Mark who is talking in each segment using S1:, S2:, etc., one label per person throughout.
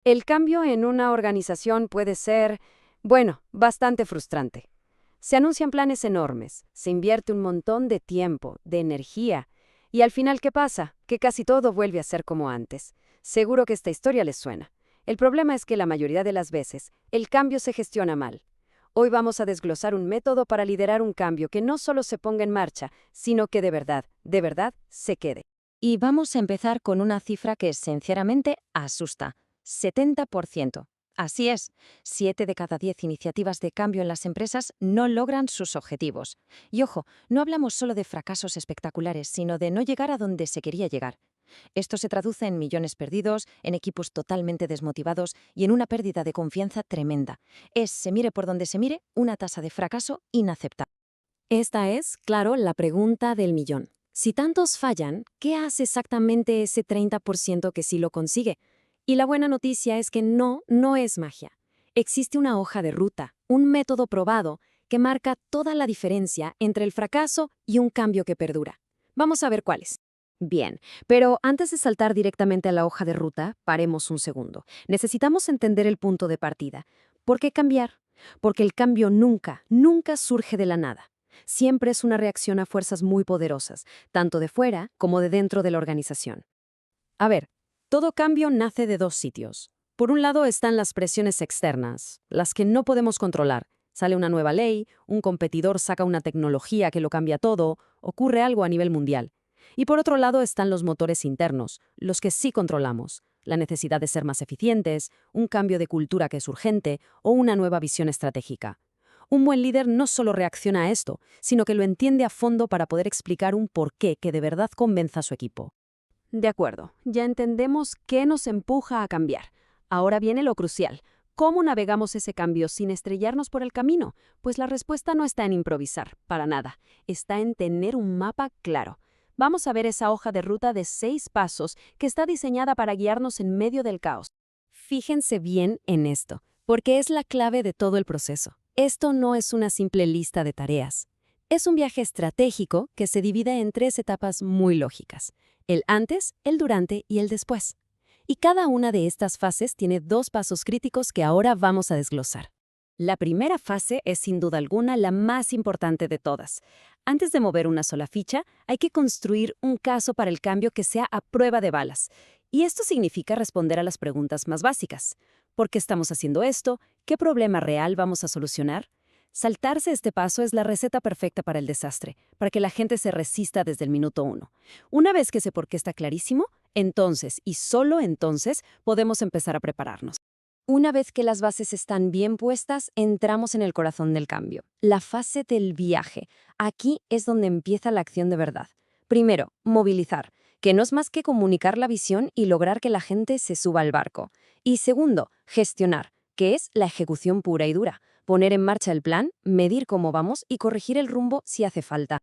S1: El cambio en una organización puede ser, bueno, bastante frustrante. Se anuncian planes enormes, se invierte un montón de tiempo, de energía, y al final, ¿qué pasa? Que casi todo vuelve a ser como antes. Seguro que esta historia les suena. El problema es que la mayoría de las veces, el cambio se gestiona mal. Hoy vamos a desglosar un método para liderar un cambio que no solo se ponga en marcha, sino que de verdad, se quede.
S2: Y vamos a empezar con una cifra que sinceramente asusta: 70%. Así es, 7 de cada 10 iniciativas de cambio en las empresas no logran sus objetivos. Y ojo, no hablamos solo de fracasos espectaculares, sino de no llegar a donde se quería llegar. Esto se traduce en millones perdidos, en equipos totalmente desmotivados y en una pérdida de confianza tremenda. Es, se mire por donde se mire, una tasa de fracaso inaceptable.
S1: Esta es, claro, la pregunta del millón. Si tantos fallan, ¿qué hace exactamente ese 30% que sí lo consigue? Y la buena noticia es que no es magia. Existe una hoja de ruta, un método probado que marca toda la diferencia entre el fracaso y un cambio que perdura. Vamos a ver cuáles. Bien, pero antes de saltar directamente a la hoja de ruta, paremos un segundo. Necesitamos entender el punto de partida. ¿Por qué cambiar? Porque el cambio nunca surge de la nada. Siempre es una reacción a fuerzas muy poderosas, tanto de fuera como de dentro de la organización. A ver, todo cambio nace de dos sitios. Por un lado están las presiones externas, las que no podemos controlar. Sale una nueva ley, un competidor saca una tecnología que lo cambia todo, ocurre algo a nivel mundial. Y por otro lado están los motores internos, los que sí controlamos. La necesidad de ser más eficientes, un cambio de cultura que es urgente o una nueva visión estratégica. Un buen líder no solo reacciona a esto, sino que lo entiende a fondo para poder explicar un porqué que de verdad convenza a su equipo. De acuerdo, ya entendemos qué nos empuja a cambiar. Ahora viene lo crucial. ¿Cómo navegamos ese cambio sin estrellarnos por el camino? Pues la respuesta no está en improvisar, para nada. Está en tener un mapa claro. Vamos a ver esa hoja de ruta de 6 pasos que está diseñada para guiarnos en medio del caos. Fíjense bien en esto, porque es la clave de todo el proceso. Esto no es una simple lista de tareas. Es un viaje estratégico que se divide en 3 etapas muy lógicas: el antes, el durante y el después. Y cada una de estas fases tiene 2 pasos críticos que ahora vamos a desglosar. La primera fase es sin duda alguna la más importante de todas. Antes de mover una sola ficha, hay que construir un caso para el cambio que sea a prueba de balas. Y esto significa responder a las preguntas más básicas. ¿Por qué estamos haciendo esto? ¿Qué problema real vamos a solucionar? Saltarse este paso es la receta perfecta para el desastre, para que la gente se resista desde el minuto 1. Una vez que ese por qué está clarísimo, entonces, y solo entonces, podemos empezar a prepararnos. Una vez que las bases están bien puestas, entramos en el corazón del cambio, la fase del viaje. Aquí es donde empieza la acción de verdad. Primero, movilizar, que no es más que comunicar la visión y lograr que la gente se suba al barco. Y segundo, gestionar, que es la ejecución pura y dura. Poner en marcha el plan, medir cómo vamos y corregir el rumbo si hace falta.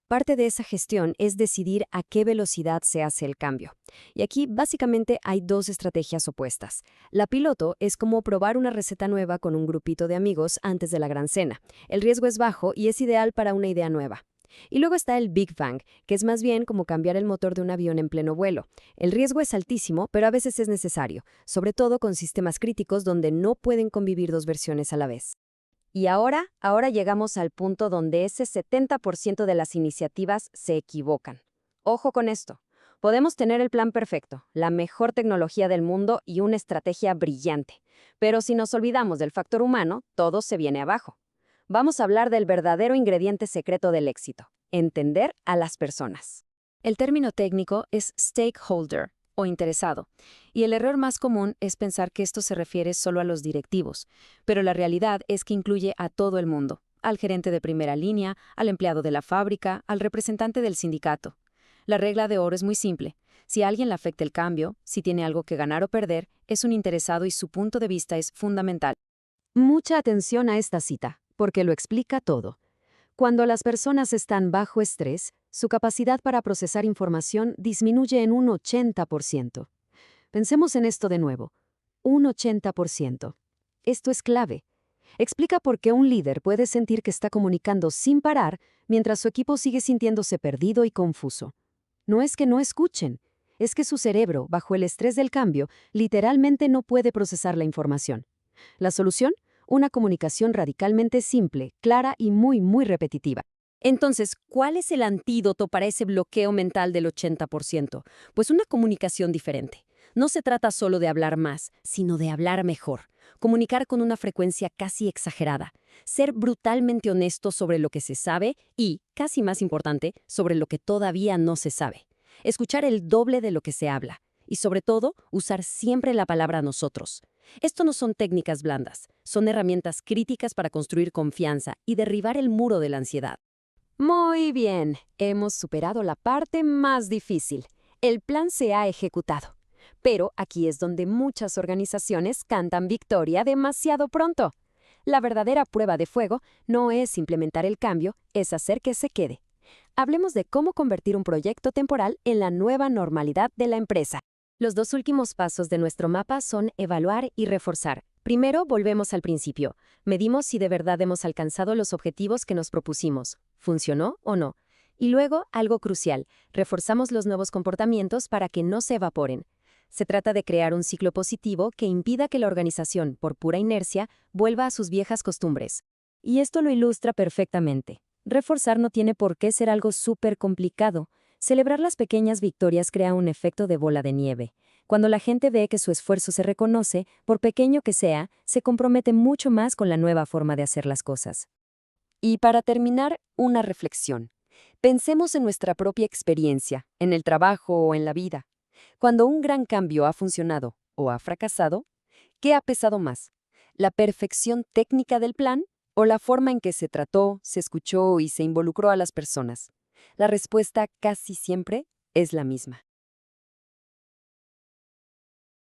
S1: Parte de esa gestión es decidir a qué velocidad se hace el cambio. Y aquí básicamente hay 2 estrategias opuestas. La piloto es como probar una receta nueva con un grupito de amigos antes de la gran cena. El riesgo es bajo y es ideal para una idea nueva. Y luego está el Big Bang, que es más bien como cambiar el motor de un avión en pleno vuelo. El riesgo es altísimo, pero a veces es necesario, sobre todo con sistemas críticos donde no pueden convivir 2 versiones a la vez. Y ahora llegamos al punto donde ese 70% de las iniciativas se equivocan. Ojo con esto. Podemos tener el plan perfecto, la mejor tecnología del mundo y una estrategia brillante. Pero si nos olvidamos del factor humano, todo se viene abajo. Vamos a hablar del verdadero ingrediente secreto del éxito: entender a las personas. El término técnico es stakeholder o interesado, y el error más común es pensar que esto se refiere solo a los directivos, pero la realidad es que incluye a todo el mundo: al gerente de primera línea, al empleado de la fábrica, al representante del sindicato. La regla de oro es muy simple: si a alguien le afecta el cambio, si tiene algo que ganar o perder, es un interesado y su punto de vista es fundamental. Mucha atención a esta cita, porque lo explica todo. Cuando las personas están bajo estrés, su capacidad para procesar información disminuye en un 80%. Pensemos en esto de nuevo: un 80%. Esto es clave. Explica por qué un líder puede sentir que está comunicando sin parar mientras su equipo sigue sintiéndose perdido y confuso. No es que no escuchen, es que su cerebro, bajo el estrés del cambio, literalmente no puede procesar la información. La solución, una comunicación radicalmente simple, clara y muy repetitiva. Entonces, ¿cuál es el antídoto para ese bloqueo mental del 80%? Pues una comunicación diferente. No se trata solo de hablar más, sino de hablar mejor. Comunicar con una frecuencia casi exagerada. Ser brutalmente honesto sobre lo que se sabe y, casi más importante, sobre lo que todavía no se sabe. Escuchar el doble de lo que se habla. Y sobre todo, usar siempre la palabra nosotros. Esto no son técnicas blandas, son herramientas críticas para construir confianza y derribar el muro de la ansiedad. Muy bien, hemos superado la parte más difícil. El plan se ha ejecutado. Pero aquí es donde muchas organizaciones cantan victoria demasiado pronto. La verdadera prueba de fuego no es implementar el cambio, es hacer que se quede. Hablemos de cómo convertir un proyecto temporal en la nueva normalidad de la empresa. Los dos últimos pasos de nuestro mapa son evaluar y reforzar. Primero, volvemos al principio. Medimos si de verdad hemos alcanzado los objetivos que nos propusimos. ¿Funcionó o no? Y luego, algo crucial, reforzamos los nuevos comportamientos para que no se evaporen. Se trata de crear un ciclo positivo que impida que la organización, por pura inercia, vuelva a sus viejas costumbres. Y esto lo ilustra perfectamente. Reforzar no tiene por qué ser algo súper complicado. Celebrar las pequeñas victorias crea un efecto de bola de nieve. Cuando la gente ve que su esfuerzo se reconoce, por pequeño que sea, se compromete mucho más con la nueva forma de hacer las cosas. Y para terminar, una reflexión. Pensemos en nuestra propia experiencia, en el trabajo o en la vida. Cuando un gran cambio ha funcionado o ha fracasado, ¿qué ha pesado más? ¿La perfección técnica del plan o la forma en que se trató, se escuchó y se involucró a las personas? La respuesta casi siempre es la misma.